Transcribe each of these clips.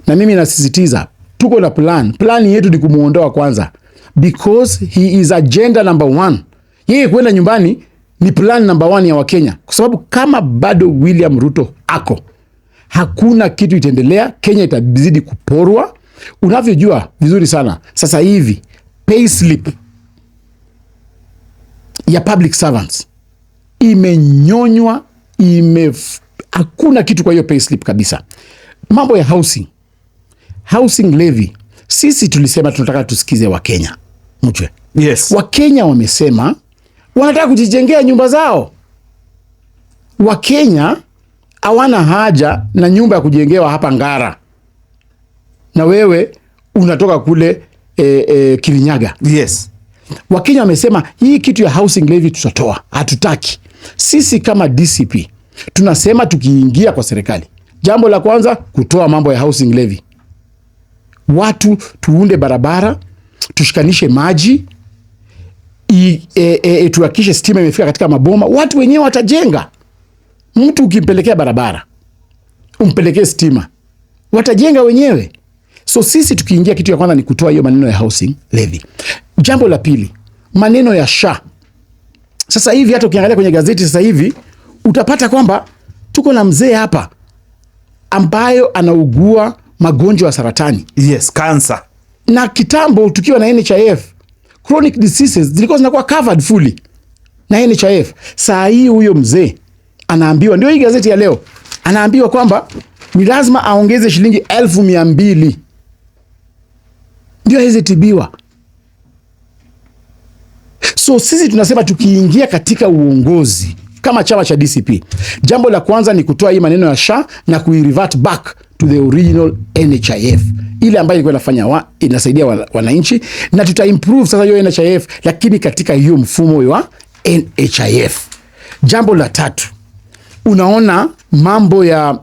na mimi nasisitiza tuko na plan yetu ni kumuondoa kwanza, because he is agenda number 1. Yeye kwenda nyumbani ni plan number 1 ya Wakenya, kwa sababu kama bado William Ruto ako, hakuna kitu itaendelea. Kenya itazidi kuporwa. Unavyojua vizuri sana sasa hivi payslip ya public servants imenyonywa, hakuna kitu kwa hiyo payslip kabisa. Mambo ya housing levy, sisi tulisema tunataka tusikize Wakenya. Mjue, yes, Wakenya wamesema wanataka kujijengea nyumba zao. Wakenya hawana haja na nyumba ya kujengewa hapa Ngara na wewe unatoka kule Kirinyaga. Yes. Wakenya wamesema hii kitu ya housing levy tutatoa, hatutaki. Sisi kama DCP tunasema tukiingia kwa serikali, jambo la kwanza kutoa mambo ya housing levy. Watu tuunde barabara, tushikanishe maji, tuhakikishe stima imefika katika maboma, watu wenyewe watajenga. Mtu ukimpelekea barabara, umpelekee stima, watajenga wenyewe. So sisi tukiingia, kitu ya kwanza ni kutoa hiyo maneno ya housing levy. Jambo la pili, maneno ya SHA. Sasa hivi hata ukiangalia kwenye gazeti sasa hivi utapata kwamba tuko na mzee hapa ambayo anaugua magonjwa ya saratani. Yes, cancer. Na kitambo tukiwa na NHIF, chronic diseases zilikuwa zinakuwa covered fully na NHIF. Saa hii huyo mzee anaambiwa, ndio hii gazeti ya leo, anaambiwa kwamba ni lazima aongeze shilingi 1,200 ndio hawezi tibiwa. So sisi tunasema tukiingia katika uongozi kama chama cha DCP, jambo la kwanza ni kutoa hii maneno ya SHA na kuirevert back to the original NHIF, ile ambayo ilikuwa inasaidia wananchi, na tutaimprove sasa hiyo NHIF, lakini katika hiyo mfumo wa NHIF. Jambo la tatu, unaona mambo ya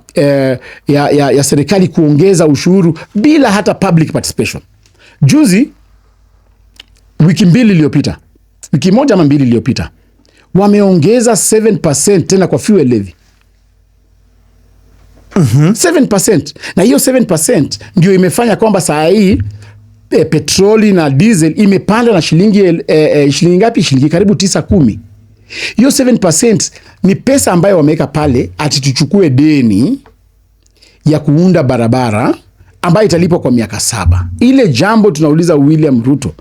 serikali kuongeza ushuru bila hata public participation. Juzi, wiki moja ama mbili iliyopita, wameongeza 7% tena kwa fuel levy. 7%. Na hiyo 7% ndio imefanya kwamba saa hii petroli na diesel imepanda na shilingi ngapi? Shilingi karibu 9-10. Hiyo 7% ni pesa ambayo wameweka pale ati tuchukue deni ya kuunda barabara ambayo italipwa kwa miaka 7. Ile jambo tunauliza William Ruto,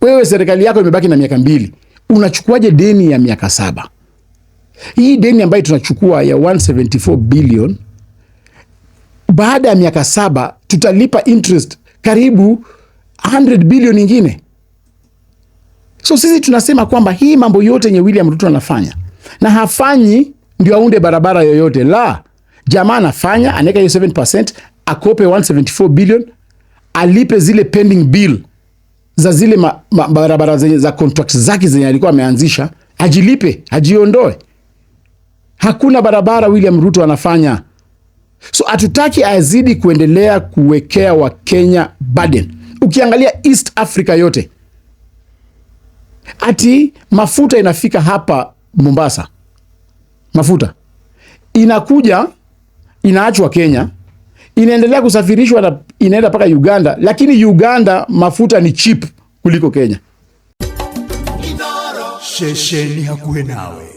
wewe serikali yako imebaki na miaka 2, unachukuaje deni ya miaka 7? Hii deni ambayo tunachukua ya 174 billion, baada ya miaka 7 tutalipa interest karibu 100 billion nyingine. So sisi tunasema kwamba hii mambo yote yenye William Ruto anafanya, na hafanyi ndio aunde barabara yoyote, la, jamaa anafanya, anaweka hiyo 7%, akope 174 billion, alipe zile pending bill za zile barabara za contracts zake zenye alikuwa ameanzisha, ajilipe, ajiondoe. Hakuna barabara William Ruto anafanya. So hatutaki azidi kuendelea kuwekea Wakenya burden. Ukiangalia East Africa yote, ati mafuta inafika hapa Mombasa, mafuta inakuja inaachwa Kenya, inaendelea kusafirishwa na inaenda paka Uganda, lakini Uganda mafuta ni cheap kuliko Kenya. Shesheni hakuwe nawe.